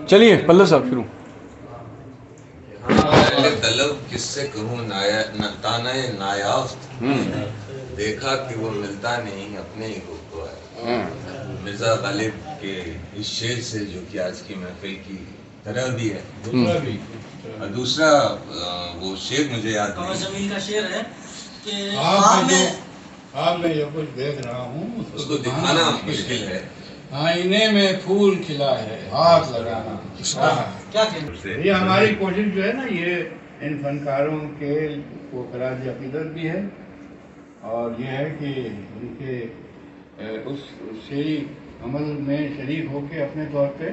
چلیے پلو صاحب شروع. طلب کس سے کہوں تانہ نایافت، دیکھا کہ وہ ملتا نہیں اپنے ہی کو ہے. مرزا غالب کے اس شعر سے جو کہ آج کی محفل کی طرح بھی ہے. دوسرا وہ شعر مجھے یاد قمر نہیں، جمیل کا شعر ہے کہ آپ میں جو کچھ دیکھ رہا ہوں اس کو دکھانا مشکل ہے. آئینے میں پھول کھلا ہے ہاتھ لگانا. کیا کہیں یہ ہماری کوشش جو ہے نا، یہ ان فنکاروں کے وہ خراج عقیدت بھی ہے، اور یہ ہے کہ ان کے اس شعری عمل میں شریک ہو کے اپنے طور پہ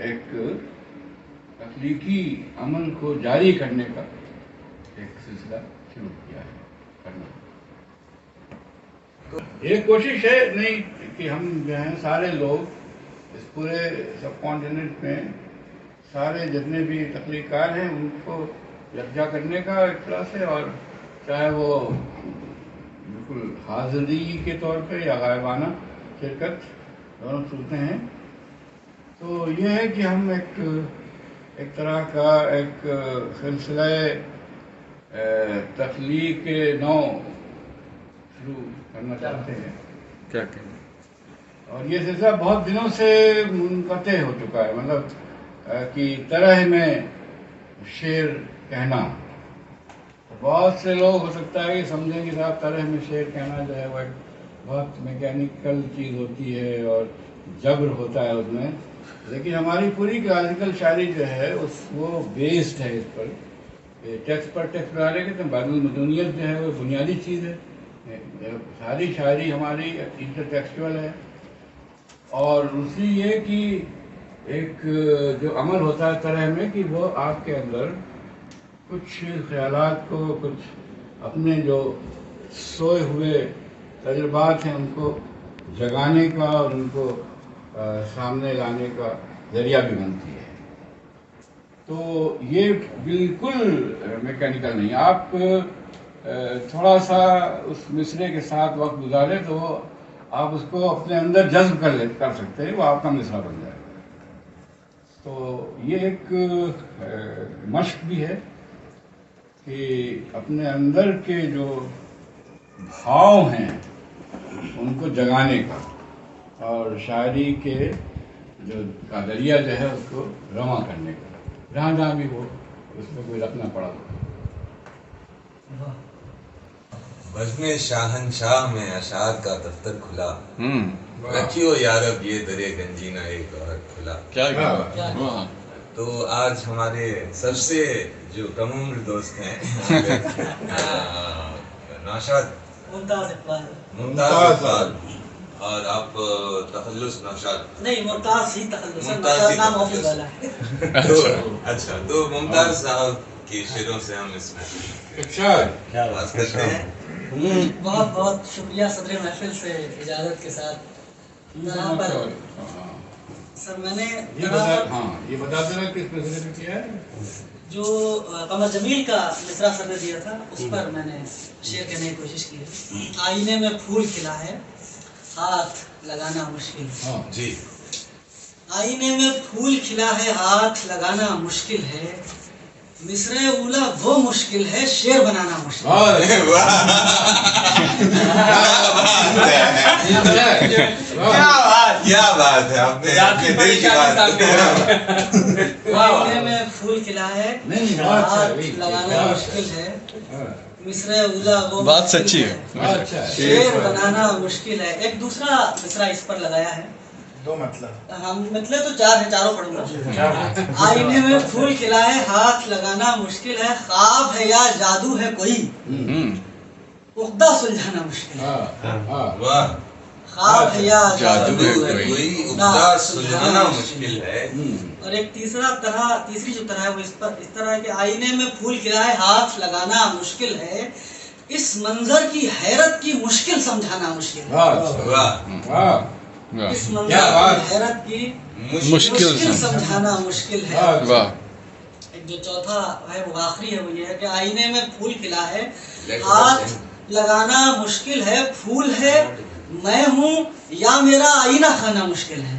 ایک تخلیقی عمل کو جاری کرنے کا ایک سلسلہ شروع کیا ہے کرنا. یہ کوشش ہے نہیں کہ ہم جو ہیں سارے لوگ اس پورے سب کانٹیننٹ میں سارے جتنے بھی تخلیقات ہیں ان کو یکجا کرنے کا ایک طرح سے، اور چاہے وہ بالکل حاضری کے طور پہ یا غائبانہ شرکت دونوں صورتیں ہیں. تو یہ ہے کہ ہم ایک طرح کا ایک سلسلہ تخلیق نو شروع کرنا چاہتے ہیں. کیا کہیں اور یہ سلسلہ بہت دنوں سے منقطع ہو چکا ہے، مطلب کہ طرح میں شعر کہنا. بہت سے لوگ ہو سکتا ہے کہ سمجھیں کہ صاحب طرح میں شعر کہنا جو ہے وہ ایک بہت میکینیکل چیز ہوتی ہے اور جبر ہوتا ہے اس میں، لیکن ہماری پوری کلاسیکل شاعری جو ہے وہ بیسڈ ہے اس پر. ٹیکسٹ پر ٹیکسٹ ڈالے کے تو بعد مدنیت جو ہے وہ بنیادی چیز ہے. ساری شاعری ہماری انٹر ٹیکسچول ہے، اور دوسری یہ کہ ایک جو عمل ہوتا ہے طرح میں کہ وہ آپ کے اندر کچھ خیالات کو، کچھ اپنے جو سوئے ہوئے تجربات ہیں ان کو جگانے کا اور ان کو سامنے لانے کا ذریعہ بھی بنتی ہے. تو یہ بالکل میکینیکل نہیں. آپ تھوڑا سا اس مصرے کے ساتھ وقت گزارے تو آپ اس کو اپنے اندر جذب کر سکتے ہیں، وہ آپ کا مصرع بن جائے گا. تو یہ ایک مشق بھی ہے کہ اپنے اندر کے جو بھاؤ ہیں ان کو جگانے کا، اور شاعری کے جو دریا جو ہے اس کو رواں کرنے کا، جہاں جہاں بھی ہو اس میں کوئی رکھنا پڑا. بزم شاہنشاہ میں اشعار کا دفتر کھلا، رکھیو یارب یہ درے گنجینہ ایک عورت کھلا. کیا تو آج ہمارے سب سے جو کم عمر دوست ہیں نوشاد ممتاز اقبال، اور آپ تخلص نوشاد نہیں، ممتاز ہی تخلص ممتاز ہی نام آفس تخلص. والا ہے. اچھا، تو ممتاز صاحب کی شعروں سے ہم اس میں آغاز کرتے ہیں. بہت بہت شکریہ صدر محفل سے اجازت کے ساتھ. یہاں پر سر میں نے یہ بتا دینا کس مسئلے میں کیا ہے. جو قمر جمیل کا مصرع سر نے دیا تھا اس پر میں نے شعر کہنے کی کوشش کی ہے. آئینے میں پھول کھلا ہے ہاتھ لگانا مشکل ہے. جی. آئینے میں پھول کھلا ہے ہاتھ لگانا مشکل ہے، مصرع اولا وہ مشکل ہے شعر بنانا مشکل ہے. کیا بات ہے، آپ نے آپ کے دل کی بات. آئینے میں پھول کھلا ہے ہاتھ لگانا مشکل ہے، مصرع اولا وہ بات سچی ہے. شعر بنانا مشکل ہے. ایک دوسرا مصرع اس پر لگایا ہے. دو مطلب ہم مطلب تو چار ہیں، چاروں پڑھوں گا. آئینے میں پھول کھلا ہے ہاتھ لگانا مشکل ہے، خواب ہے یا جادو ہے کوئی عقدہ سلجھانا مشکل ہے. خواب ہے یا جادو ہے کوئی عقدہ سلجھانا مشکل ہے. اور ایک تیسری جو طرح ہے وہ اس طرح ہے کہ آئینے میں پھول کھلا ہے ہاتھ لگانا مشکل ہے، اس منظر کی حیرت کی مشکل سمجھانا مشکل ہے. اس منظر کی حیرت کی مشکل سمجھانا مشکل ہے. ایک جو چوتھا ہے وہ آخری ہے، وہ یہ ہے کہ آئینے میں پھول کھلا ہے ہاتھ لگانا مشکل ہے، پھول ہے میں ہوں یا میرا آئینہ خانہ مشکل ہے.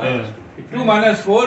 2 - 4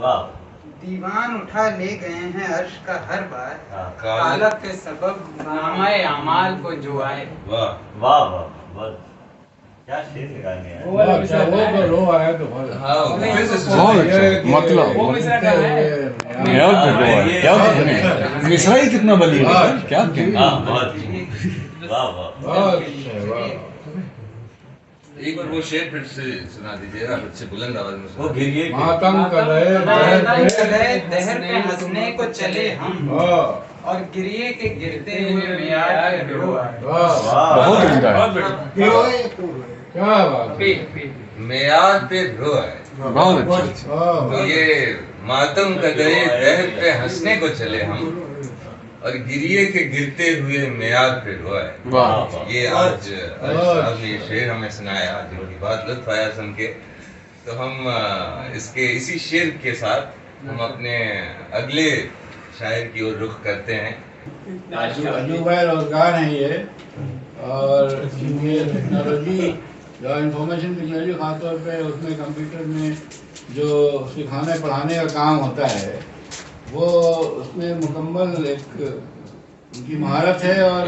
دیوان اٹھا لے گئے ہیں عرش کا ہر بار، قالب کے سبب نامہ اعمال کو جو آئے. واہ واہ واہ واہ، کیا شعر لگائے ہیں. وہ رو آیا تو بہت ہاں پھر سے بہت اچھا مطلب مصرا ہی کتنا بلی ہے کیا کہیں. ہاں بہت واہ واہ. بہت اچھا واہ. ایک بار وہ شعر پھر سے سنا دیجیے گا اچھے بلند آواز میں. وہ گریے ماتم کر رہے دہر پہ ہنسنے کو چلے ہم، اور گریے کے گرتے ہوئے میار پہ رو آئے. بہت عمدہ ہے. کیا بات ہے. معیار پہ رو ہے بہت اچھا. تو یہ ماتم قدرے دہر پہ ہنسنے کو چلے ہم، اور گریے کے گرتے ہوئے معیار پہ رو ہے. واہ. یہ آج صاحب نے یہ شعر ہمیں سنایا جو کہ بہت لطف آیا سن کے. تو ہم اسی شعر کے ساتھ ہم اپنے اگلے شاعر کی اور رخ کرتے ہیں. عجوبہ روزگار ہیں یہ. اور یہ ٹیکنالوجی جو انفارمیشن ٹیکنالوجی خاص طور پہ اس میں کمپیوٹر میں جو سکھانے پڑھانے کا کام ہوتا ہے وہ اس میں مکمل ایک ان کی مہارت ہے. اور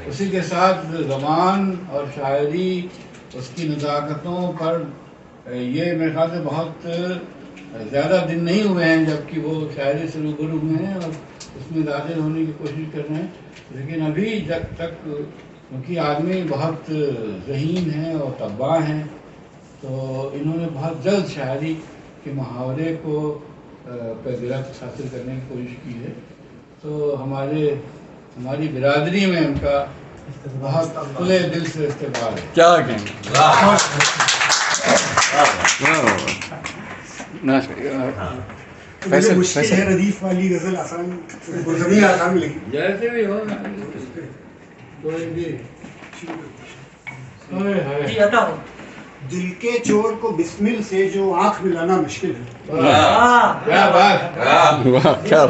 اسی کے ساتھ زبان اور شاعری اس کی نزاکتوں پر یہ میرے خیال سے بہت زیادہ دن نہیں ہوئے ہیں جبکہ وہ شاعری سے روبرو ہوئے ہیں اور اس میں داخل ہونے کی کوشش کر رہے ہیں. لیکن ابھی جب تک کیونکہ آدمی بہت ذہین ہیں اور طباع ہیں تو انہوں نے بہت جلد شاعری کے محاورے کو پہ گرفت حاصل کرنے کی کوشش کی ہے. تو ہماری برادری میں ان کا بہت کھلے دل سے استقبال ہے. کیا کہیں. مجھے مشکل ہے ردیف والی غزل آسان زمین آسان لگی. جیسے بھی ہو دل کے چور کو بسمل سے جو آنکھ ملانا مشکل ہے. کیا بات. کیا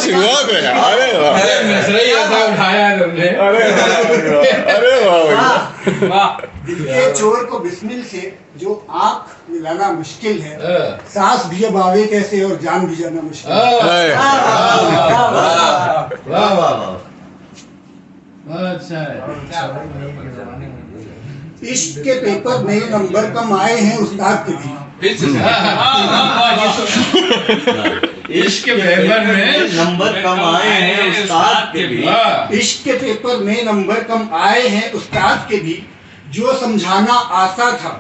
شروعات ہے. دل کے چور کو بسمل سے جو آنکھ ملانا مشکل ہے، سانس بھی اب آوے کیسے اور جان بھی جانا مشکل ہے. عشق کے پیپر میں نمبر کم آئے ہیں استاد کے بھی. عشق کے پیپر میں نمبر کم آئے ہیں استاد کے بھی. عشق کے پیپر میں نمبر کم آئے ہیں استاد کے بھی. جو سمجھانا آسان تھا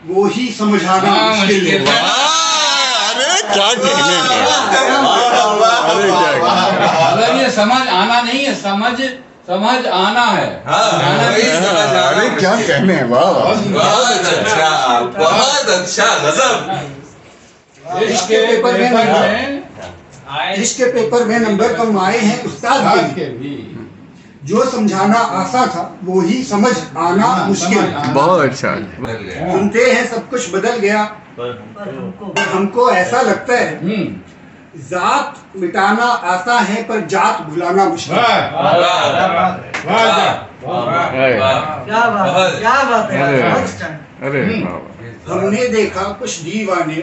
وہی سمجھانا مشکل ہے. کیا کہنے ہیں. یہ سمجھ آنا نہیں ہے، سمجھ آنا ہے. ارے کیا کہنے ہیں. واہ بہت اچھا بہت اچھا غضب. عشق کے پیپر میں نمبر کم آئے ہیں استاد کے بھی. جو سمجھانا آسان تھا وہی سمجھ آنا مشکل. بہت اچھا. سنتے ہیں سب کچھ بدل گیا پر ہم کو ایسا لگتا ہے ذات مٹانا آسان ہے پر جات بھلانا مشکل. ہم نے دیکھا کچھ دیوانے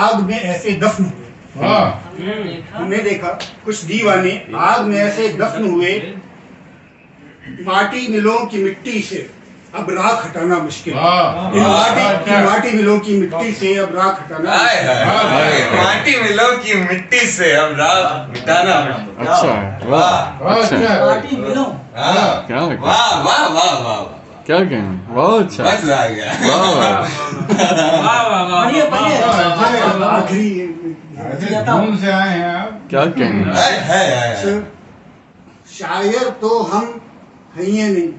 آگ میں ایسے دفن ہوئے. ہم نے دیکھا کچھ دیوانے آگ میں ایسے دفن ہوئے. ماٹی ملوں کی مٹی سے اب راکھ ہٹانا مشکل. ماٹی ملوں کی مٹی سے اب راکھ ہٹانا. ماٹی ملوں کی مٹی سے اب راکھ مٹانا. اچھا. کیا کہیں. بہت اچھا. مزہ آ گیا. آخری سے آئے ہیں آپ. کیا کہیں. شاعر تو ہم ہیں نہیں.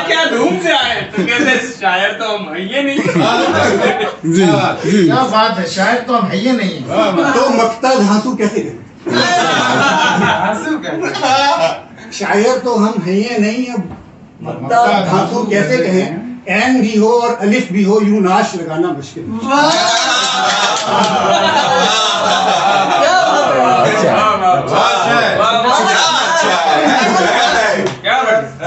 کیا دھوم سے آئے تو کہتے شاعر تو ہم ہیں نہیں. کیا بات ہے. شاعر تو ہم ہیں نہیں تو مقتا دھانسو کیسے کہیں. شاعر تو ہم ہیں نہیں اب مقتا دھانسو کیسے کہیں. این بھی ہو اور الف بھی ہو یوں ناش لگانا مشکل. اچھا. کیا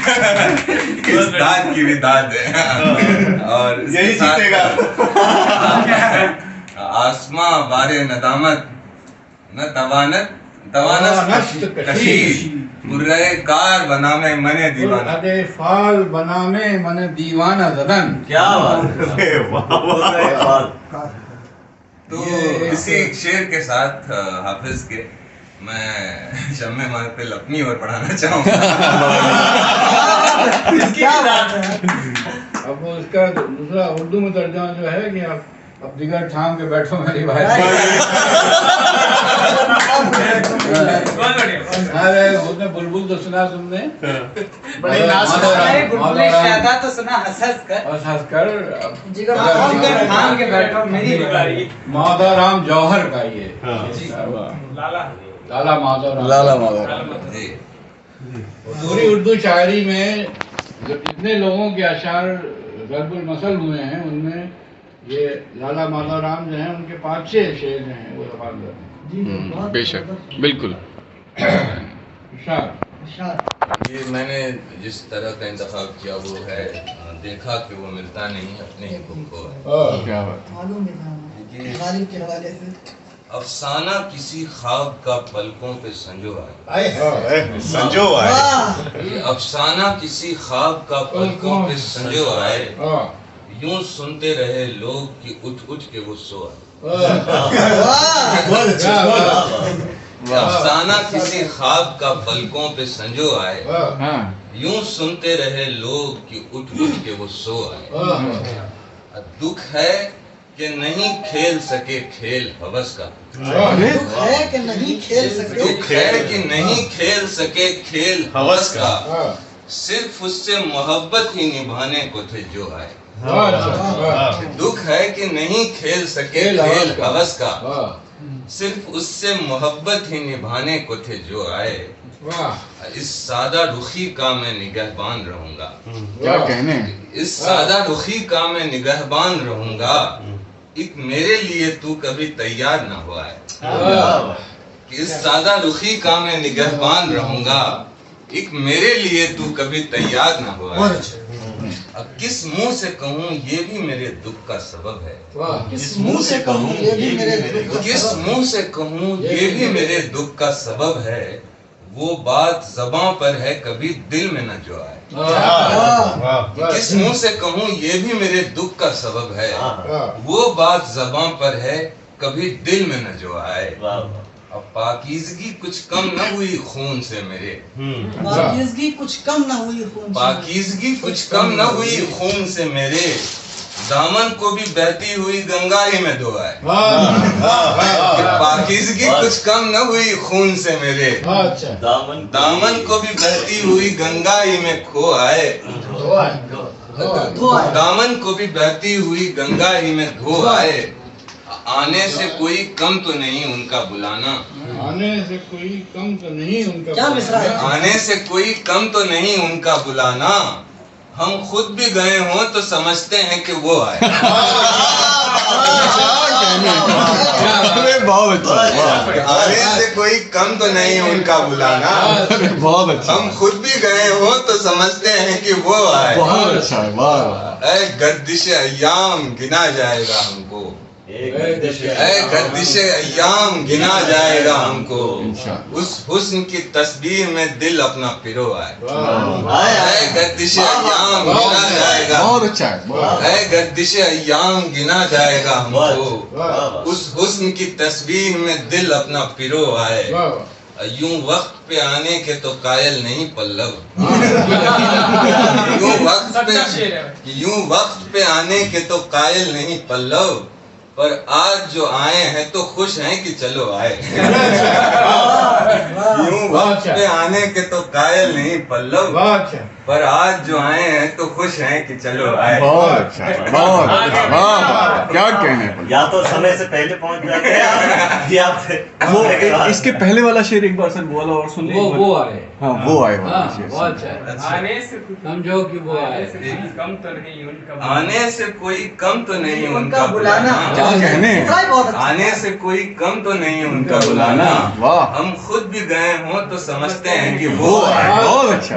اس داد کی بھی داد ہے اور یہی جیتے گا آسماں بارے ندامت نہ توانت کشید برے کار بنا میں من دیوانہ فال بنا میں من دیوانہ زدن. کیا بات ہے. تو اسی شعر کے ساتھ حافظ کے میں شمع محفل اپنی اور پڑھانا چاہوں گا. اب اس کا دوسرا اردو میں ترجمہ جو ہے کہ اب دیگر تھام کے بیٹھو میری بھائی. ارے بلبل تو سنا تم نے بڑے تو سنا ہنس کر تھام کے بیٹھو میری بھائی. مادھا رام جوہر کا یہ لالا مادھا رام. پوری اردو شاعری میں جتنے لوگوں کے اشعار ضرب المثل ہوئے ہیں ان میں یہ لالا مادھو رام جو ہیں ان کے 5-6 شعر جو ہیں وہ بے شک بالکل. یہ میں نے جس طرح کا انتخاب کیا وہ ہے دیکھا کہ وہ ملتا نہیں اپنے ہی خود کو ہے. کیا بات. افسانہ کسی خواب کا پلکوں پہ سنجو آئے. سنجو آئے. افسانہ کسی خواب کا پلکوں پہ سنجو آئے یوں سنتے رہے لوگ کہ اٹھ اٹھ کے وہ سو آئے. افسانہ کسی خواب کا پلکوں پہ سنجو آئے یوں سنتے رہے لوگ کہ اٹھ اٹھ کے وہ سو آئے. دکھ ہے کہ نہیں کھیل سکے کھیل ہوس کا. دکھ ہے کہ نہیں کھیل سکے کھیل ہوس کا صرف اس سے محبت ہی نبھانے کو تھے جو آئے. دکھ ہے کہ نہیں کھیل سکے کھیل ہوس کا صرف اس سے محبت ہی نبھانے کو تھے جو آئے. اس سادہ رخی کا میں نگہبان رہوں گا. کیا کہنے. اس سادہ رخی کا میں نگہبان رہوں گا ایک میرے لیے تو کبھی تیار نہ ہوا ہے. اس سادہ رخی کا میں نگہبان رہوں گا ایک میرے لیے تو کبھی تیار نہ ہوا ہے. اب کس منہ سے کہوں یہ بھی میرے دکھ کا سبب ہے. کس منہ سے کہوں یہ بھی میرے دکھ کا سبب ہے وہ بات زباں پر ہے کبھی دل میں نہ جو آئے. کس منہ سے کہوں یہ بھی میرے دکھ کا سبب ہے وہ بات زباں پر ہے کبھی دل میں نہ جو آئے. اب پاکیزگی کچھ کم نہ ہوئی خون سے میرے. پاکیزگی کچھ کم نہ ہوئی خون سے میرے دامن کو بھی بہتی ہوئی گنگا ہی میں دھو آئے. پاکیزگی کچھ کم نہ ہوئی خون سے میرے دامن کو بھی بہتی ہوئی گنگا ہی میں کھو آئے. دامن کو بھی بہتی ہوئی گنگا ہی میں دھو آئے. آنے سے کوئی کم تو نہیں ان کا بلانا. آنے سے کوئی کم تو نہیں ان کا بلانا ہم خود بھی گئے ہوں تو سمجھتے ہیں کہ وہ آئے. آنے سے کوئی کم تو نہیں ان کا بلانا ہم خود بھی گئے ہوں تو سمجھتے ہیں کہ وہ آئے. اے گردش ایام گنا جائے گا ہم کو. گردش ایام گنا جائے گا ہم کو اس حسن کی تصویر میں دل اپنا پرو آئے. گردش ایام گنا جائے گا گردش ایام گنا جائے گا ہم کو اس حسن کی تصویر میں دل اپنا پرو آئے. یوں وقت پہ آنے کے تو قائل نہیں پلو. یوں وقت پہ آنے کے تو قائل نہیں پلو پر آج جو آئے ہیں تو خوش ہیں کہ چلو آئے. یوں وقت پہ آنے کے تو قائل نہیں پلو پر آج جو آئے ہیں تو خوش ہیں کہ چلو آئے. کیا کہنے. یا تو سمے سے پہلے پہنچ جاتے ہیں یا پھر اس کے پہلے والا شعر ایک بار سر بولا اور سن لیں. وہ آئے. ہاں وہ آئے آنے سے سمجھو کہ وہ آئے. کم تو نہیں ان کا آنے سے کوئی کم تو نہیں ان کا بلانا. آنے سے کوئی کم تو نہیں ان کا بلانا ہم خود بھی گئے ہوں تو سمجھتے ہیں کہ وہ آئے. بہت اچھا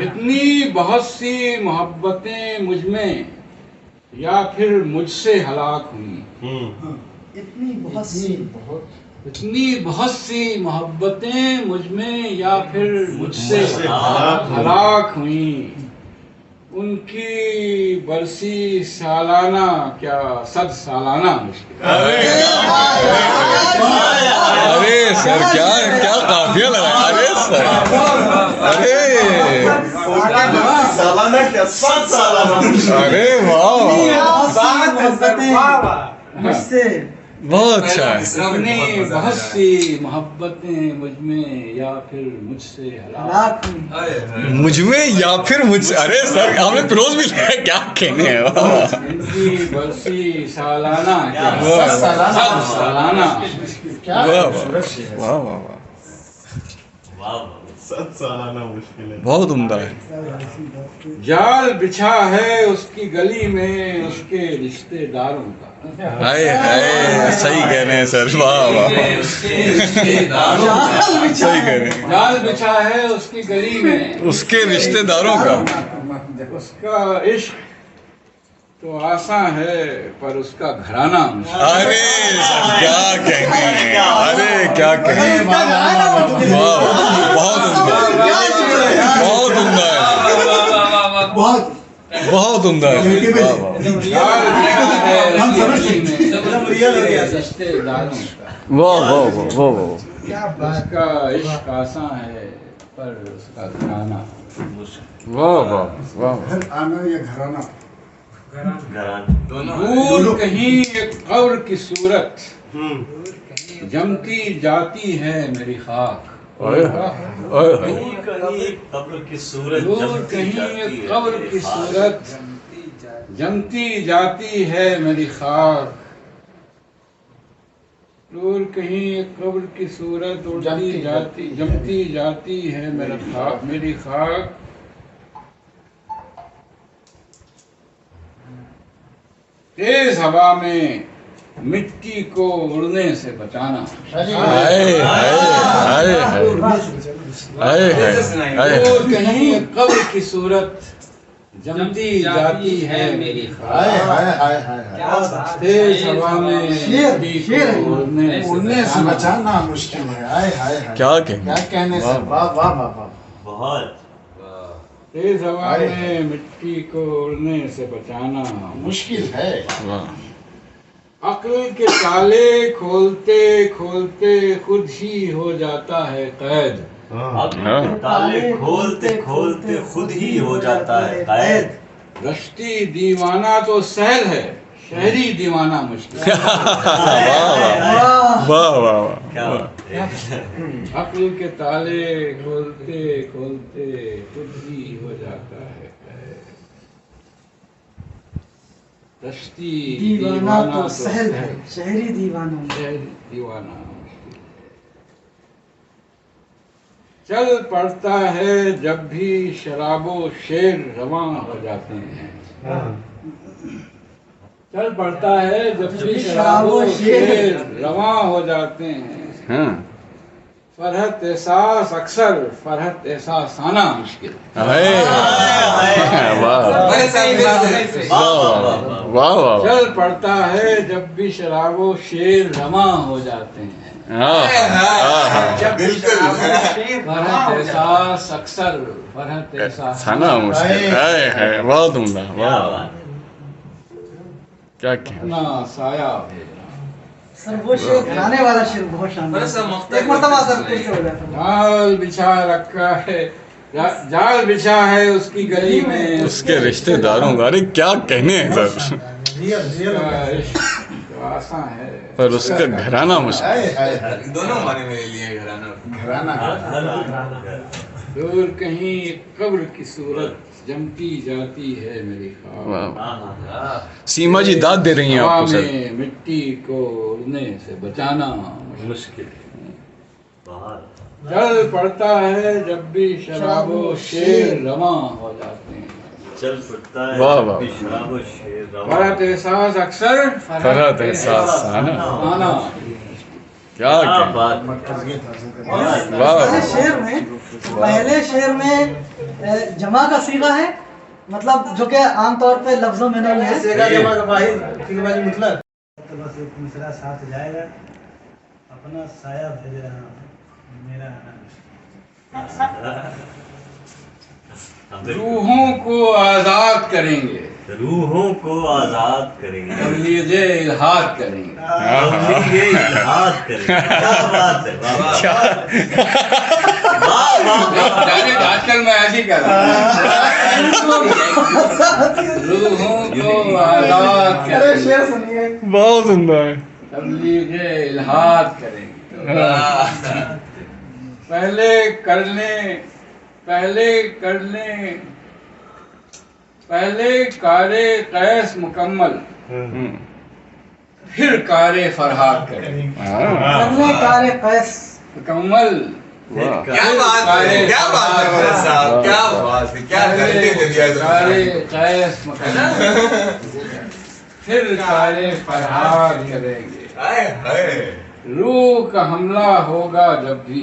اتنی بہت سی محبتیں مجھ میں یا پھر مجھ سے ہلاک ہوئی. اتنی بہت سی محبتیں مجھ میں یا پھر مجھ سے ہلاک ہوئیں. ان کی برسی سالانہ کیا 100 سالانہ مشکل. ارے سر کیا قافیہ لگا. ارے سر ارے واہ مجھ سے بہت اچھا ہے. اپنی بہت سی محبتیں مجھ میں یا پھر مجھ سے ہلاک مجھ میں یا پھر مجھ سے. ارے سر آپ نے کلوز بھی لیا. کیا کہنے ہیں. ان کی برسی سالانہ سالانہ بہت عمدہ ہے. جال بچھا ہے اس کی گلی میں اس کے رشتے داروں کا. صحیح کہہ رہے ہیں سر. واہ واہ صحیح کہہ رہے ہیں. جال بچھا ہے اس کی گلی میں اس کے رشتے داروں کا. اس کا عشق تو آسان ہے پر اس کا گھرانہ مشکل. ارے سر کیا کہنے ہیں. ارے کیا کہنے ہیں. بہت عمدہ بہت عمدہ ہے. بہت عمدہ ہے. اس کا عشق آسان ہے پر اس کا گھرانہ. دور کہیں ایک قبر کی صورت جمتی جاتی ہے میری خاک. دور کہیں ایک قبر کی صورت دور کہیں ایک قبر کی صورت جمتی جاتی ہے میری خاک. دور کہیں ایک قبر کی صورت جمتی جاتی ہے میری خاک. تیز ہوا میں مٹی کو اڑنے سے بچانا. دور کہیں ایک قبر کی صورت جمتی جاتی ہے میری خاک. تیز ہوا میں مٹی کو اڑنے سے بچانا مشکل ہے. کیا کہنے سے. بہت تیز ہوا میں مٹی کو اڑنے سے بچانا مشکل ہے. عقل کے تالے کھولتے کھولتے خود ہی ہو جاتا ہے قید. تالے کھولتے کھولتے خود ہی ہو جاتا ہے قید. رشتی دیوانہ تو سہل ہے شہری دیوانہ مشکل. عقل کے تالے کھولتے کھولتے خود ہی ہو جاتا ہے قید. رشتی دیوانہ تو سہل ہے شہری دیوانہ دیوانہ. چل پڑتا ہے جب بھی شراب و شیر رواں ہو جاتے ہیں. چل پڑتا ہے جب بھی شراب و شیر رواں ہو جاتے ہیں. فرحت احساس اکثر فرحت احساسانہ مشکل. چل پڑتا ہے جب بھی شراب و شیر رواں ہو جاتے ہیں. فرحت احساس اکثر فرحت احساسانہ مشکل. بہت عمدہ. کیا کہنا سایہ سر وہ شیر گانے والا شیر بہت شاندار. ایک مرتبہ سر پھر سے ہو جاتا. جال بچھا رکھا ہے جال بچھا ہے اس کی گلی میں اس کے رشتے داروں کا. ارے کیا کہنے ہیں سر. آسان ہے پر اس کا گھرانہ مشکل. دونوں معنی میں لیے گھرانہ. دور کہیں ایک قبر کی صورت جمتی جاتی ہے میری خواہ. سیما جی داد دے رہی ہیں آپ کو سر. مٹی کو اڑنے سے بچانا مشکل. چل پڑتا ہے جب بھی شراب و شیر رواں ہو جاتے ہیں. چل پڑتا ہے شراب و شیر رواں. فرحت احساس اکثر فرحت احساس آنا. کیا بات پہلے شعر میں جمع کا صیغہ ہے، مطلب جو کہ عام طور پہ لفظوں میں نہیں ہے. بس ایک مصرع ساتھ جائے گا، اپنا سایہ بھیج رہا ہوں میرا روحوں کو آزاد کریں گے، روحوں کو آزاد کریں گے، تبلیغ الحاد کریں گے. تبلیغ الحاد کریں گے. کیا بات ہے، آج کل میں ایسی کر رہا ہوں. روحوں کو آزاد کریں گے، بہت سندر ہے. تبلیغ الحاد کریں گے. پہلے کار قیس مکمل، پھر کار فرحاد کریں گے. پہلے کار قیس مکمل، کیا بات ہے، کیا بات ہے مدد صاحب، کیا بات ہے، کیا کرتے کار قیس مکمل پھر کار فرحاد کریں گے. روح کا حملہ ہوگا جب بھی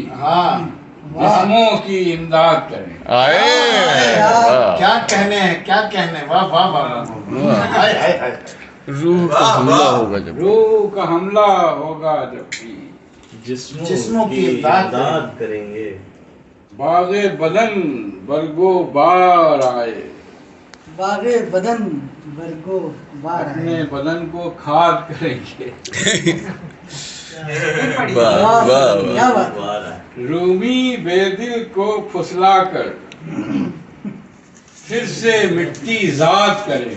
جسموں کی امداد کریں گے. کیا کہنے ہیں، کیا کہنے. واہ واہ واہ. روح کا حملہ ہوگا جب، روح کا حملہ ہوگا جب بھی جسموں کی امداد کریں گے. باغ بدن برگو بار آئے، باغ بدن برگو بار اپنے بدن کو کھاد کریں گے. کیا بات. رومی بے دل کو پھسلا کر پھر سے مٹی ذات کریں گے.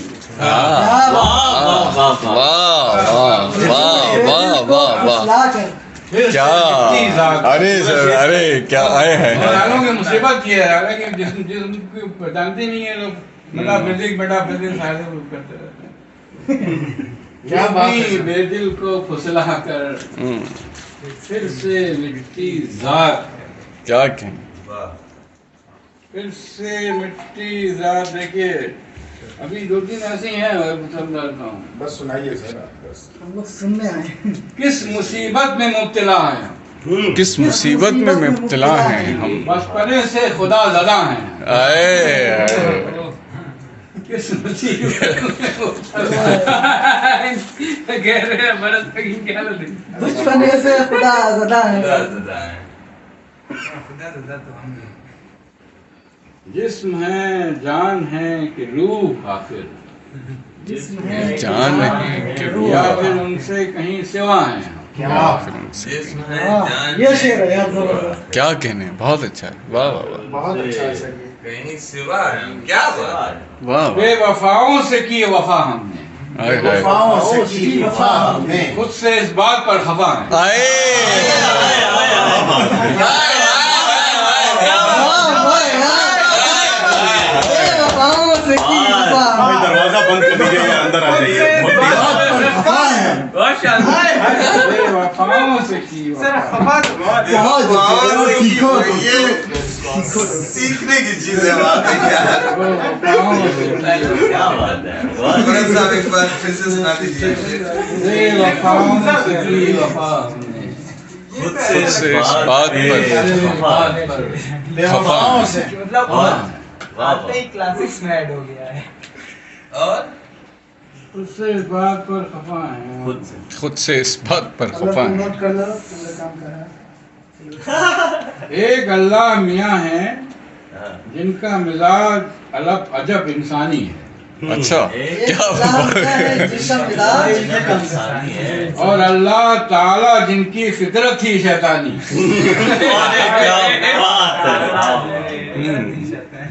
کیا ارے سر، ارے کیا آئے ہیں. کی مصیبت یہ ہے کہ جسم کو جانتے نہیں ہیں لوگ، بیٹا فزک سارے کرتے رہتے ہیں. کیا بات ہے. بے دل کو پھسلا کر پھر سے مٹی ذات، کیا کہیں. پھر سے مٹی ذات. دیکھیے ابھی دو تین ایسے ہیں سمجھاتا ہوں. بس سنائیے سر. ہم لوگ سننے آئے. کس مصیبت میں مبتلا ہیں ہم، کس مصیبت میں مبتلا ہیں ہم. بچپنے سے خدا زدہ ہیں. کس مصیبت میں بچپنے سے خدا زدہ ہے. جسم ہے جان ہے کہ روح آخر، جان نہیں کہ روح، یا پھر ان سے کہیں سوا ہیں. یہ شعر ہے یار زبردست. کیا کہنے. بہت اچھا ہے. واہ واہ بہت اچھا ہے سر. کہیں سوا ہے، کیا بات. واہ. بے وفاؤں سے کی وفا ہم نے، وفاؤں سے کی وفا ہم نے، خود سے اس بات پر خفا ہیں. دروازہ بند کر دیجیے، اندر آ جائیے. بے وفاؤں سے کی وفا. سیکھنے کی چیز ہے بات ہے. کیا بات ہے مدد صاحب، ایک بار پھر سے سنا دیجیے. بے وفاؤں سے کی وفا ہم نے، خود سے اس بات پر بے وفاؤں سے. کلاسکس میں ایڈ ہو گیا ہے. اور خود سے اس بات پر خفا ہیں. خود سے اس بات پر خفا ہیں. نوٹ کر لو، میرا کام کر رہا ہے. ایک اللہ میاں ہیں جن کا مزاج الگ عجب انسانی ہے. اچھا کیا بات ہے. جس کا مزاج اور اللہ تعالی جن کی فطرت ہی شیطانی.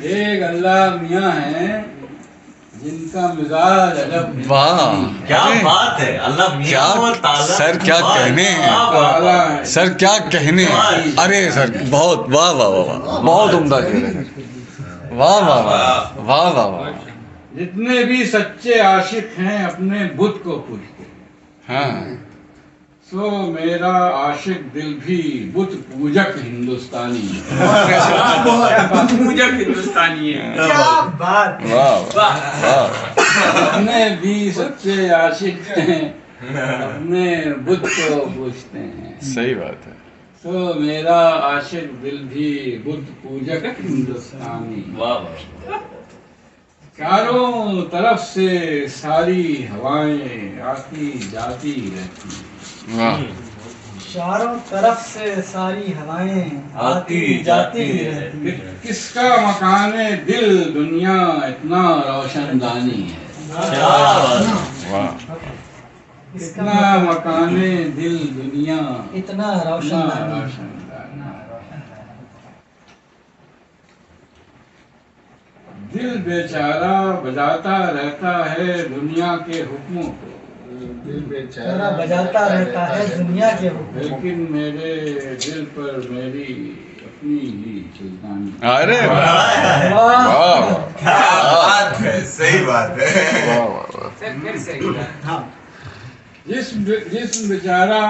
ایک اللہ میاں ہیں جن کا مزاج عجب. واہ کیا بات ہے. اللہ کیا سر، کیا کہنے ہیں سر، کیا کہنے ہیں. ارے سر بہت واہ واہ واہ، بہت عمدہ شعر ہے. واہ واہ واہ واہ واہ واہ. جتنے بھی سچے عاشق ہیں اپنے بت کو پوجتے، ہاں سو میرا عاشق دل بھی بت پوجک ہندوستانی ہے. پوجک ہندوستانی ہے. کیا بات. واہ واہ. جتنے بھی سچے عاشق ہیں اپنے بت کو پوجتے ہیں. صحیح بات ہے. تو میرا عاشق دل بھی بت پوجک ہندوستانی. چاروں طرف سے ساری ہوائیں آتی جاتی رہتی. چاروں طرف سے ساری ہوائیں آتی جاتی رہتی. کس کا مکان دل دنیا اتنا روشن دانی ہے. اتنا مکان دل دنیا اتنا روشن دل بیچارہ بجاتا رہتا ہے دنیا کے حکموں کو. دل بیچارہ بجاتا رہتا ہے دنیا کے حکم. لیکن میرے دل پر میری اپنی ہی سلطانی. ارے کیا بات ہے. صحیح بات ہے. پھر صحیح ہے. ہاں جسم بیچارہ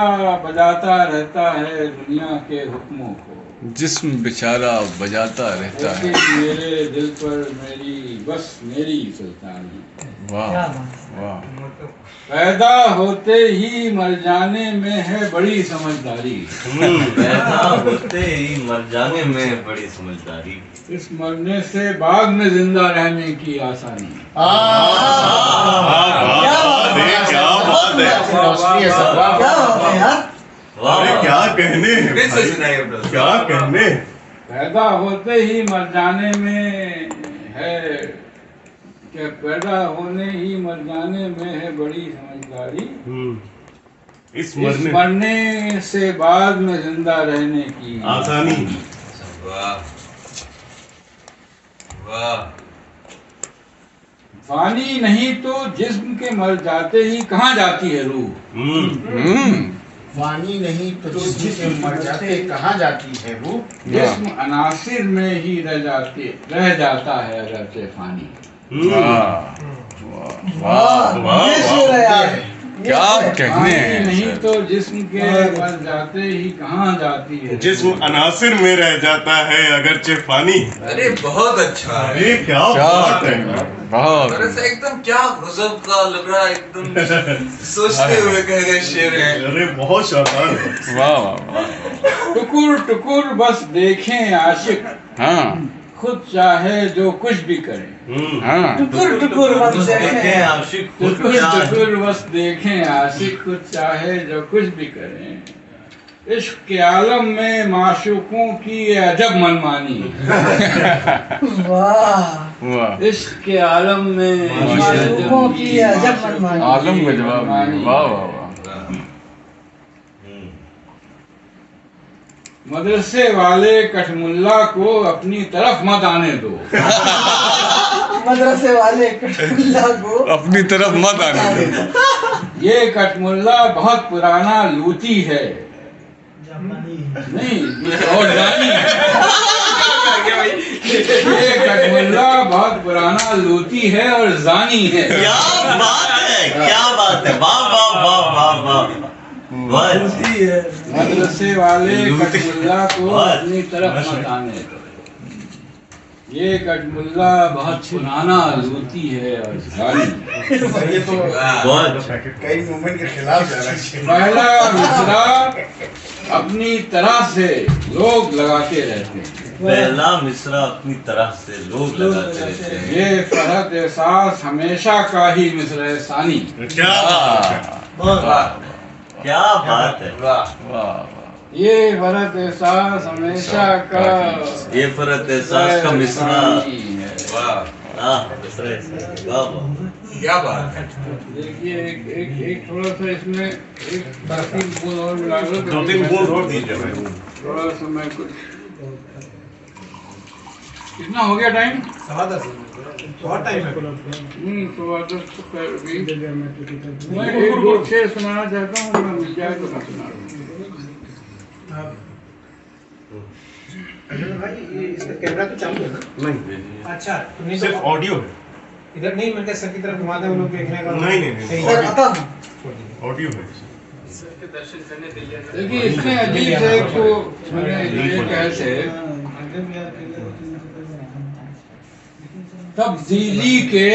بجاتا رہتا ہے دنیا کے حکموں کو. جسم بیچارہ بجاتا رہتا ہے. لیکن میرے دل پر میری بس میری سلطانی. واہ واہ. پیدا ہوتے ہی مر جانے میں ہے بڑی سمجھداری. پیدا ہوتے ہی مر جانے میں بڑی سمجھداری. اس مرنے سے بعد میں زندہ رہنے کی آسانی. کیا کہنے کیا کہنے. پیدا ہوتے ہی مر جانے میں ہے کہ پیدا ہونے ہی مر جانے میں ہے بڑی سمجھداری. اس مرنے سے بعد میں زندہ رہنے کی آسانی. واہ واہ. فانی نہیں تو جسم کے مر جاتے ہی کہاں جاتی ہے روح. فانی نہیں تو جسم کے مر جاتے کہاں جاتی ہے روح. جسم عناصر میں ہی رہ جاتا ہے اگرچہ فانی. کیا کہنے فانی نہیں تو جسم کے مر جاتے ہی کہاں جاتی ہے. جسم عناصر میں رہ جاتا ہے اگرچہ فانی. ارے بہت اچھا ہے. کیا بات ہے. بہت. ایک دم کیا غضب کا لگ رہا ہے. ایک دم سوچتے ہوئے کہہ گئے شعر ہے. ارے بہت شاندار ہے. واہ واہ. ٹکر ٹکر بس دیکھیں عاشق ہاں خود چاہے جو کچھ بھی کرے. ہاں. ٹکر ٹکر بس دیکھیں عاشق ٹکر ٹکر بس دیکھیں عاشق خود چاہے جو کچھ بھی کریں. عشق کے عالم میں معشوقوں کی عجب منمانی. واہ. واہ. عشق کے عالم میں معشوقوں کی عجب منمانی. عالم کا جواب. واہ واہ واہ. مدرسے والے کٹ ملا کو اپنی طرف مت آنے دو. مدرسے والے کٹ ملا کو اپنی طرف مت آنے دو. یہ کٹ ملا بہت پرانا لوتی ہے. نہیں اور جانی ہے. یہ کٹ ملا بہت پرانا لوتی ہے اور زانی ہے. کیا بات ہے. کیا بات ہے. واہ واہ واہ واہ واہ. مدرسے والے کٹ ملا کو اپنی طرف مت آنے دو. یہ کٹ ملا بہت پرانا لوتی ہے اور زانی. کئی مومنٹ کے خلاف جا رہا ہے. پہلا مصرع اپنی طرح سے لوگ لگاتے رہتے ہیں. پہلا مصرع اپنی طرح سے لوگ لگاتے رہتے ہیں. یہ فرحت احساس ہمیشہ کا ہی مصرع ثانی. کیا کیا بات ہے. یہ فرحت احساس ہمیشہ کا یہ فرحت احساس کا مصرع. واہ مصرع احساس. واہ واہ. کیا بات ہے. دیکھیے ایک تھوڑا سا اس میں ایک ترتیب بول اور ملا لو. 2-3 بول اور دیجیے. تھوڑا سا میں کچھ کتنا ہو گیا ٹائم. 10:15 بہت ٹائم ہے. میں ایک دو شعر سنانا چاہتا ہوں. میں مل جائے تو میں سنا رہا ہوں. بھائی اس کا کیمرہ تو چالو ہے نا. نہیں اچھا صرف آڈیو ہے. ادھر نہیں میں سر کی طرف گھما دیں. وہ لوگ دیکھنے کا نہیں آڈیو ہے. دیکھیے اس میں عجیب سے ایک تو میں نے یہ کہتے تبدیلی کے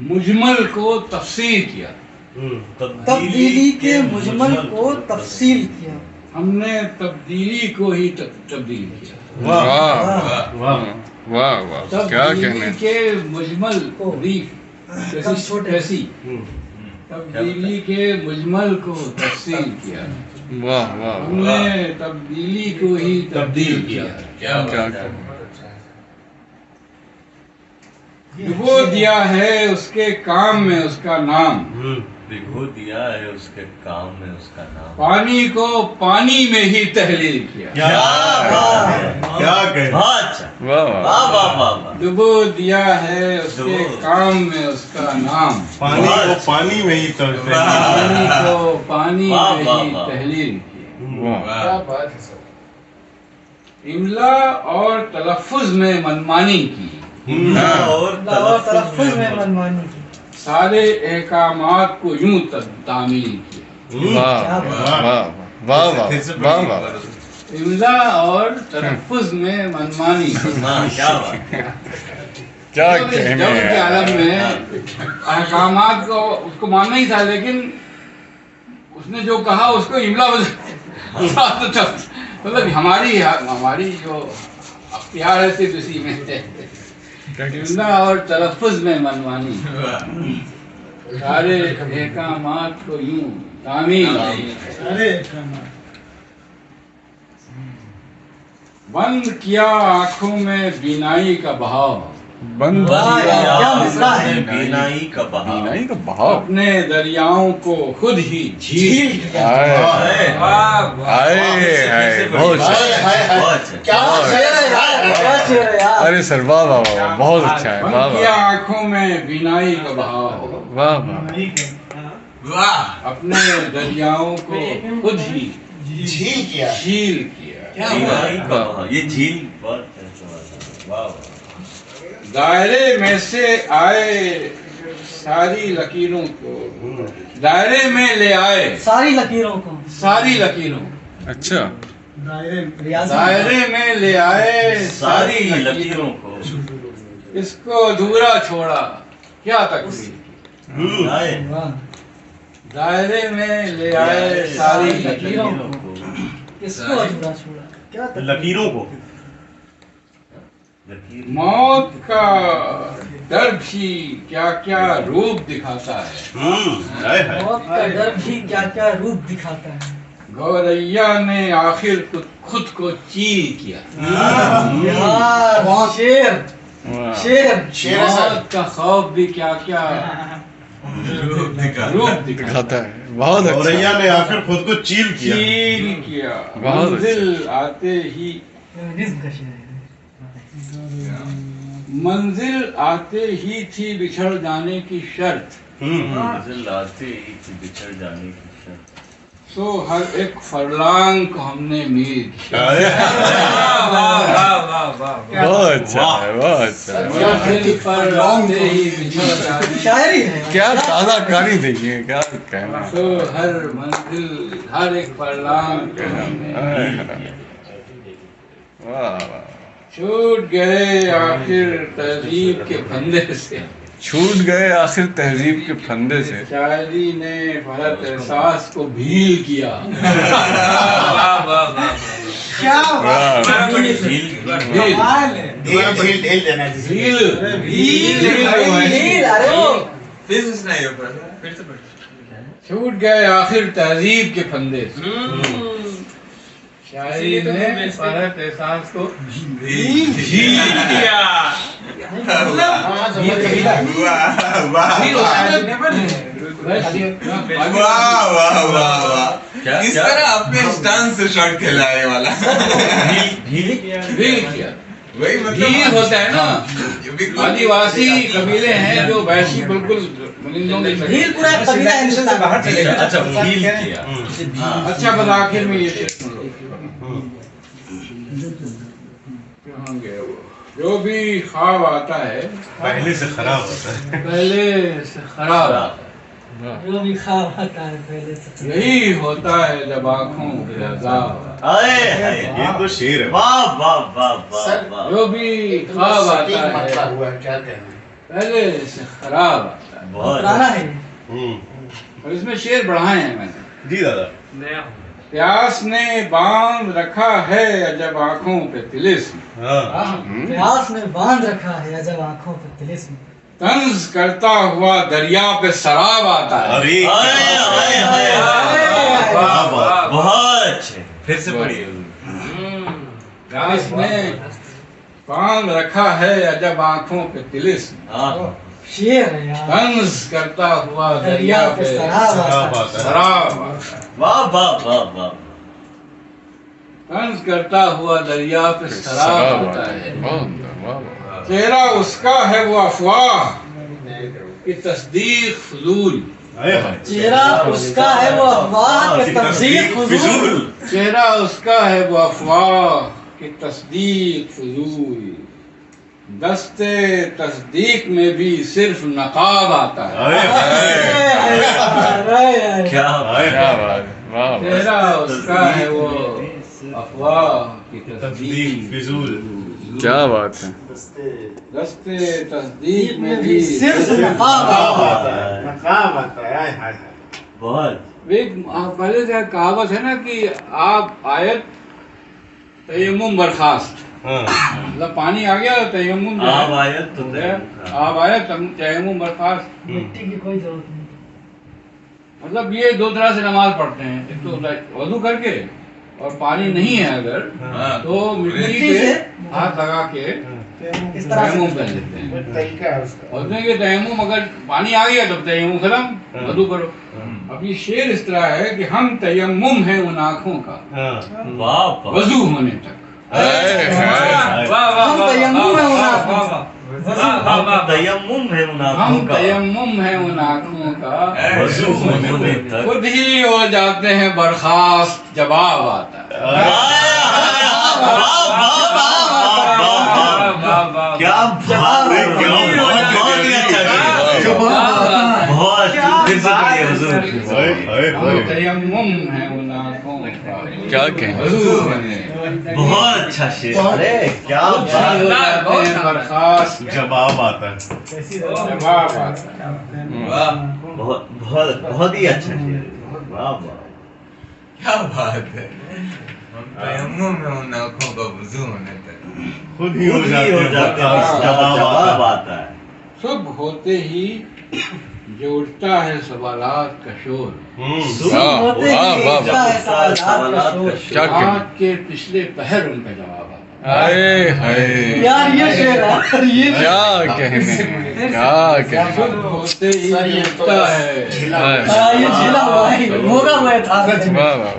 مجمل کو تفسیر کیا. تبدیلی کے مجمل کو تفصیل کیا. ہم نے تبدیلی کو ہی تبدیل کیا. واہ واہ واہ واہ کیا کہنے. تبدیلی کے مجمل کو بھی کیسی تبدیلی کے مجمل کو تفصیل کیا. واہ واہ ہم نے تبدیلی کو ہی تبدیل کیا. کیا ڈبو دیا ہے اس کے کام میں اس کا نام. بھگو دیا ہے اس کے کام میں اس کا نام. پانی کو پانی میں ہی تحلیل کیا. ڈبو دیا ہے اس کے کام میں اس کا نام. پانی کو پانی میں ہی پانی کو پانی میں ہی تحلیل کیا. کیا بات ہے سر. املا اور تلفظ میں منمانی کی. اور تلفظ میں منمانی کی. سارے احکامات کو یوں تعمیل کیا. واہ واہ واہ واہ واہ. املا اور تلفظ میں منمانی کی. کیا کہنے. جب کے عالم میں احکامات کو اس کو ماننا ہی تھا لیکن اس نے جو کہا اس کو املا مطلب ہماری جو اختیار ہے صرف اسی میں ہے. املا اور تلفظ میں منمانی. سارے احکامات کو یوں تعمیل. بند کیا آنکھوں میں بینائی کا بہاؤ. بند بینائی کا بہاؤ. اپنے دریاؤں کو خود ہی جھیل. ارے سر واہ واہ واہ بہت اچھا ہے. واہ بند کیا آنکھوں میں بینائی کا بہاؤ. واہ واہ. اپنے دریاؤں کو خود ہی جھیل کیا. یہ جھیل. دائرے میں سے آئے ساری لکیروں کو. دائرے میں لے آئے ساری لکیروں کو. اچھا. دائرے میں لے آئے ساری لکیروں کو. اس کو ادھورا چھوڑا کیا تکلیف. دائرے میں لے آئے ساری لکیروں کو. اس کو ادھورا چھوڑا کیا لکیروں کو. موت کا ڈر بھی کیا کیا روپ دکھاتا ہے. موت کا ڈر بھی کیا کیا روپ دکھاتا ہے. گوریا نے آخر خود کو چیر کیا. شیر موت کا خوف بھی کیا کیا روپ دکھاتا ہے. بہت اچھا. گوریا نے آخر خود کو چیل کیا. منزل آتے ہی تھی بچھڑ جانے کی شرط. منزل آتے ہی تھی بچھڑ جانے کی شرط. سو ہر ایک فرلانگ کو ہم نے میل کیا. بہت اچھا ہے. بہت اچھا. شاعری ہے. کیا تازہ کاری دیکھیے. کیا کہنا. سو ہر منزل ہر ایک فرلانگ کو ہم نے میل کیا. چھوٹ گئے آخر تہذیب کے پھندے سے. چھوٹ گئے آخر تہذیب کے پھندے سے. شاعری نے فرحت احساس کو بھیل کیا. چھوٹ گئے آخر تہذیب کے پھندے سے. شاعری نے فرحت احساس کو بھیل کیا. اس طرح اپنے اسٹان سے شاٹ کھلائے والا. وہی مطلب ہوتا ہے نا. آدیواسی قبیلے ہیں جو ویسی بالکل باہر چلے گا. اچھا بس آخر میں یہ جو بھی خواب آتا ہے پہلے سے خراب ہوتا ہے. پہلے سے خراب. جو بھی خواب آتا ہے پہلے سے. یہی ہوتا ہے جب آنکھوں کے عذاب. یہ تو شعر ہے. جو بھی خواب آتا ہے کیا کہنا. پہلے سے خراب آتا ہے. پرانا ہے. اور اس میں شعر بڑھائے ہیں میں نے. جی دادا. پیاس نے باندھ رکھا ہے عجب آنکھوں پہ طلسم. پیاس نے باندھ رکھا ہے عجب آنکھوں پہ طلسم. طنز کرتا ہوا دریا پہ سراب آتا ہے. بہت اچھے. پھر سے پڑھیے. پیاس نے باندھ رکھا ہے عجب آنکھوں پہ طلسم. شعر ہے یار. طنز کرتا ہوا دریا پہ سراب آتا ہے. واہ واہ واہ واہ. طنز کرتا ہوا دریا پہ سراب آتا ہے. چہرہ اس کا ہے وہ افواہ کی تصدیق فضول. چہرہ اس کا ہے وہ افواہ کی تصدیق فضول. چہرہ اس کا ہے وہ افواہ کی تصدیق فضول. دستے تصدیق میں بھی صرف نقاب آتا ہے. کیا چہرہ اس کا ہے وہ افواہ کی تصدیق فضول. کیا بات ہے. دستے تصدیق میں بھی صرف نقاب آتا ہے. مقام آتا ہے. بہت. ایک پہلے سے کہاوت ہے نا کہ آپ آیت تیمم برخاست. مطلب پانی آ گیا تیمم آب آیت تو آب آیت تیمم برخاست. مٹی کی کوئی ضرورت نہیں. مطلب یہ دو طرح سے نماز پڑھتے ہیں. ایک تو وضو کر کے اور پانی نہیں ہے اگر تو مٹی پہ ہاتھ لگا کے اس طرح تیمم سے کر لیتے ہیں. طریقہ ہے اس کا. اور کہ تیمم اگر پانی آ گیا تو تیمم ختم وضو کرو. اب یہ شعر اس طرح ہے کہ ہم تیمم ہیں ان آنکھوں کا وضو ہونے تک. ہم تیمم ہیں ان آنکھوں کا. تیمم ہے ان ہم آنکھوں کا تیمم ہیں ان آنکھوں کا وضو ہونے تک. خود ہی ہو جاتے ہیں برخاست جواب آتا ہے. کیا بات ہے. بہت ہی اچھا. بہت. پھر سے پڑھیے حضور. ہم تیمم ہیں ان آنکھوں کا کیا کہیں. وضو ہونے بہت اچھا شعر. ارے کیا خود ہی ہو جاتے ہیں برخاست جواب آتا ہے. جواب آتا ہے. بہت بہت بہت ہی اچھا شعر. واہ واہ. کیا بات ہے. ہم تیمم میں ان آنکھوں کا وضو ہونے تک. خود ہی ہو جاتے ہیں جواب آتا ہے. صبح ہوتے ہی جو اٹھتا ہے سوالات کا شور. کیا کہیں. آج کے پچھلے پہر ان کا جواب آتا ہائے یار یہ شعر ہے. یہ کیا کہنے. کیا ہے. کہنے. صبح ہوتے ہی جو اٹھتا ہے یہ جھیلا ہوا ہے. ہوگا وہ تھا. واہ واہ.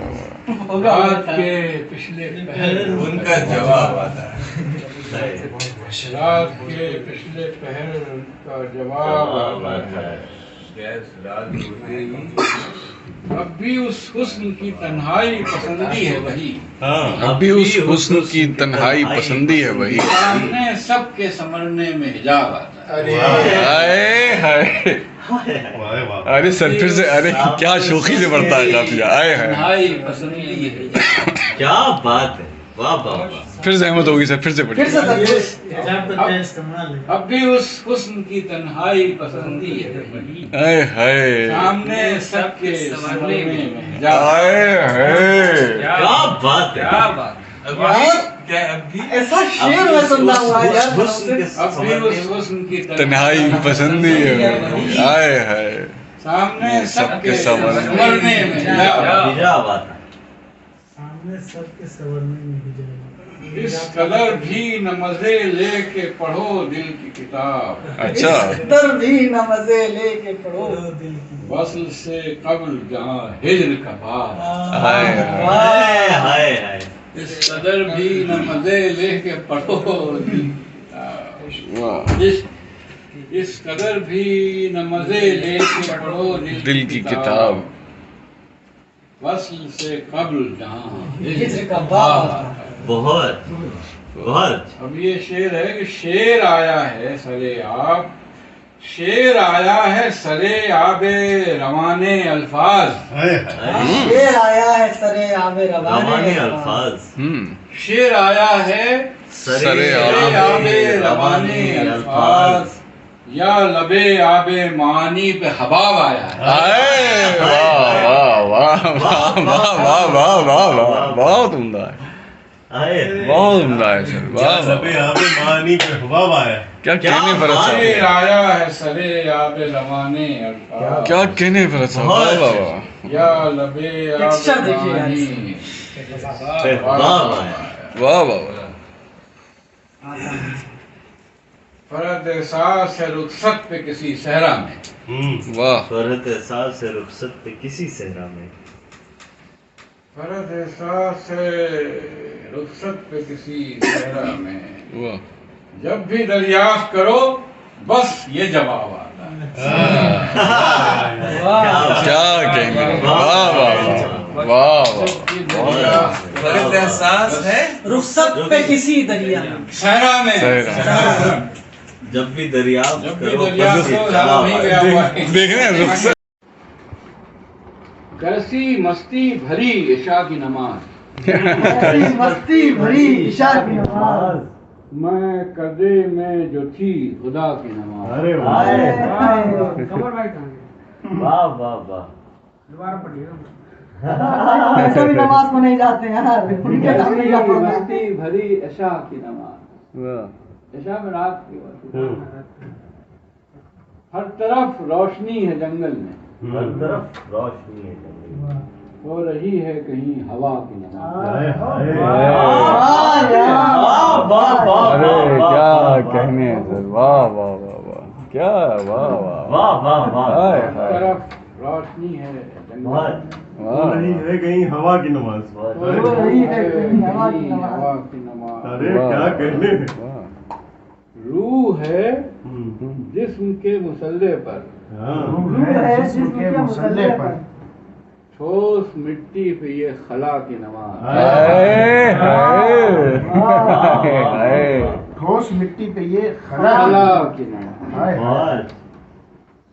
آج کے پچھلے پہر ان کا جواب آتا ہے. رات کے پچھلے پہر کا جواب آتا ہے. اب بھی اس حسن کی تنہائی پسندی ہے وہی. ابھی اس حسن کی تنہائی پسندی ہے وہی. سامنے سب کے سمرنے میں حجاب آتا ہے. ہائے ہائے. ارے سر پھر سے. ارے کیا شوخی سے بڑھتا ہے کافی. آئے ہیں. تنہائی پسندی ہے. کیا بات ہے. واہ واہ واہ. پھر زحمت ہوگی سر. پھر سے پڑھیے. اب بھی اس حسن کی تنہائی پسندی ہے وہی. آئے ہائے. سامنے سب کے سمرنے میں حجاب. آئے ہائے. کیا بات ہے. ایسا شعر میں سننا ہوا ہے یار. اب بھی اس حسن کی تنہائی پسندی ہے. آئے ہائے. سامنے سب کے سمرنے میں حجاب آتا ہے. سب کے سورنے میں حجاب. اس قدر بھی نہ مزے لے کے پڑھو دل کی کتاب. اچھا. در بھی نہ مزے لے کے پڑھو دل کی. وصل سے قبل جہاں ہجر کا باب. ہائے ہائے ہائے ہائے. اس قدر بھی نہ مزے لے کے پڑھو دل کی کتاب. اس قدر بھی نہ مزے لے کے پڑھو دل کی کتاب. وصل سے قبل جہاں ہجر کا باب. بہت بہت. اب یہ شعر ہے کہ شعر آیا ہے سرے آب. شعر آیا ہے سرے آب روانے الفاظ. شعر آیا ہے سرے آب روانے الفاظ. شعر آیا ہے سرے آب روانے الفاظ. یا لبے آب معانی پہ حباب آیا ہے. واہ واہ واہ واہ واہ واہ واہ واہ واہ بہت عمدہ ہے بہت عمدہ ہے سر واہ معانی پہ حباب آیا. کیا کہنے پر اچھا آیا ہے سرے آب لوانے کیا کہنے پر اچھا واہ واہ واہ یا لبے آب معانی واہ واہ واہ فرد احساس ہے رخصت پہ کسی صحرا میں. واہ فرد احساس ہے رخصت پہ کسی صحرا میں. فرد احساس ہے رخصت پہ کسی صحرا میں. واہ جب بھی دریافت کرو بس یہ جواب آتا ہے. کیا کہنے واہ واہ واہ واہ فرد احساس ہے رخصت پہ کسی دریا میں صحرا میں. جب بھی دریافت کرو دیکھ رہے ہیں رخصت کیسی مستی بھری عشاء کی نماز. مستی بھری عشاء کی نماز میں قدے میں جو تھی خدا کی نماز. واہ واہ واہ. ایسے بھی نماز کو نہیں جاتے ہیں مستی بھری عشاء کی نماز. عشاء میں رات کی بات. ہر طرف روشنی ہے جنگل میں. ہر طرف روشنی ہے جنگل میں. ہو رہی ہے کہیں ہوا کی نماز. ارے کیا کہنے ہیں سر واہ واہ واہ واہ کیا واہ واہ واہ واہ واہ. ہر طرف روشنی ہے جنگل میں. ہے کہیں ہوا کی نماز. ہوا کی نماز. ارے کیا کہنے ہیں. روح ہے جسم کے مسلح پر. ٹھوس مٹی پہ یہ خلا کی نماز. ٹھوس مٹی پہ یہ خلا کی نماز.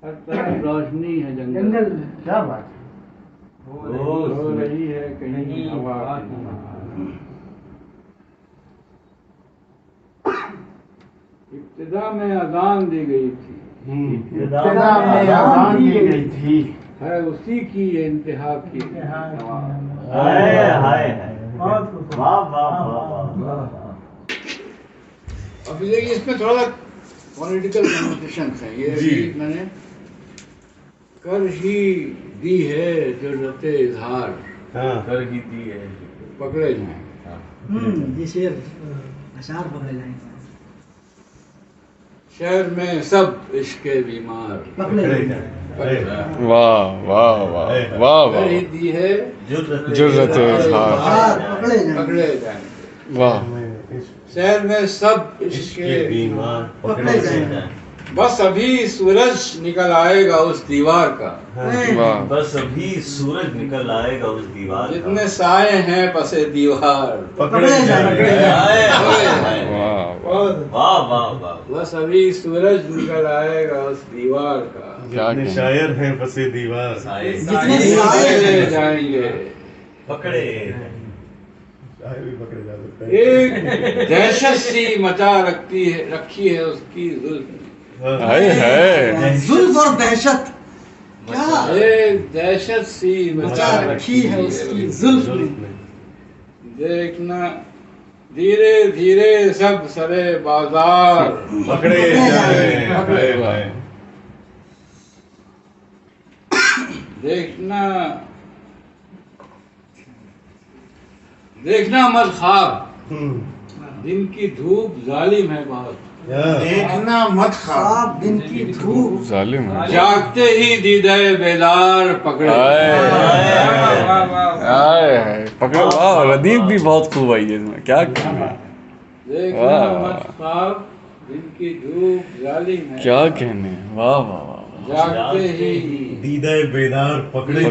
ہر طرف روشنی ہے جنگل میں. کیا بات ہے. ہو رہی ہے کہیں ہوا کی نماز. ابتدا میں اذان دی گئی تھی. ابتدا میں اذان دی گئی تھی. ہے اسی کی یہ انتہا کی نماز. اب دیکھیے اس میں تھوڑا سا پولیٹیکل کنورسیشنس ہیں. یہ میں نے کر ہی دی ہے ضرورت اظہار. کر ہی دی ہے پکڑے جائیں. یہ شعر اشعار پکڑے جائیں. شہر میں سب عشق کے بیمار. پکڑے جائیں. واہ واہ واہ واہ کر ہی واہ دی ہے جرت اظہار پکڑے جائیں. واہ شہر میں سب عشق کے بیمار. پکڑے جائیں. بس ابھی سورج نکل آئے گا اس دیوار کا. واہ بس ابھی سورج نکل آئے گا اس دیوار کا. جتنے سائے ہیں پسے دیوار. پکڑے جائیں. واہ واہ واہ. بس ابھی سورج نکل آئے گا اس دیوار کا. جتنے شاعر ہیں پسے دیوار. جتنے سائے پکڑے جائیں گے. پکڑے شاعر بھی پکڑے جا سکتے ہیں. ایک دہشت سی مچا رکھی ہے اس کی زلف. زلف اور دہشت کیا ایک دہشت سی مچا رکھی ہے اس کی زلف نے. دیکھنا دھیرے دھیرے سب سرے بازار. پکڑے جائیں. دیکھنا مت خواب دن کی دھوپ ظالم ہے بہت. دیکھنا مت خواب دن کی دھوپ ظالم ہے. جاگتے ہی دیدہ بیدار پکڑے. پکڑے واہ ردیف بھی بہت خوب آئی ہے اس میں کیا کہنا دیکھنا مت خواب دن کی دھوپ ظالم ہے. کیا کہنے واہ واہ واہ جاگتے ہی دیدہ بیدار پکڑے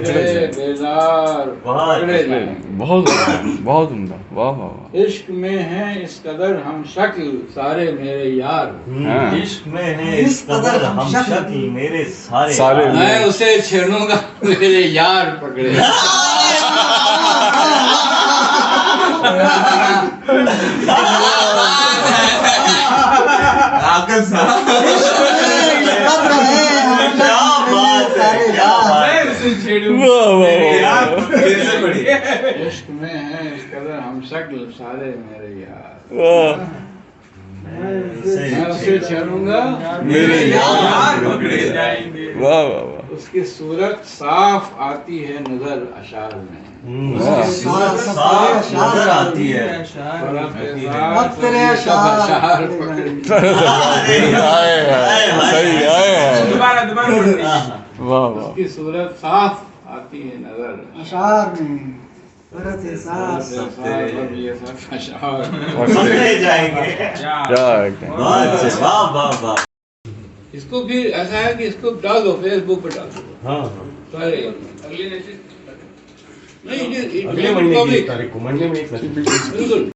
بیدار پکڑے جائیں. بہت بہت عمدہ واہ واہ واہ. عشق میں ہیں اس قدر ہم شکل سارے میرے یار. عشق میں ہے اس قدر ہم شکل میرے سارے میں اسے چھیڑوں گا میرے یار پکڑے. آکر صاحب عشق میں ہے اس قدر ہم شکل سارے میرے یار، واہ میں اسے چلوں گا میرے یار پکڑے جائیں گے۔ واہ واہ واہ اس کی صورت صاف آتی ہے نظر اشعار میں، صاف نظر آتی ہے۔ وقت تیرے اشعار اشعار صحیح آئے دوبارہ واہ واہ اس کی صورت صاف آتی ہے نظر اشعار میں صورت احساس اشعار پکڑے جائیں گے۔ کیا بہت سے، واہ واہ واہ۔ اس کو پھر ایسا ہے کہ اس کو ڈال دو، فیس بک پہ ڈال دو ہاں سارے اگلی نشست نہیں اگلے مہینے کی 1 تاریخ کو منڈے میں ایک بالکل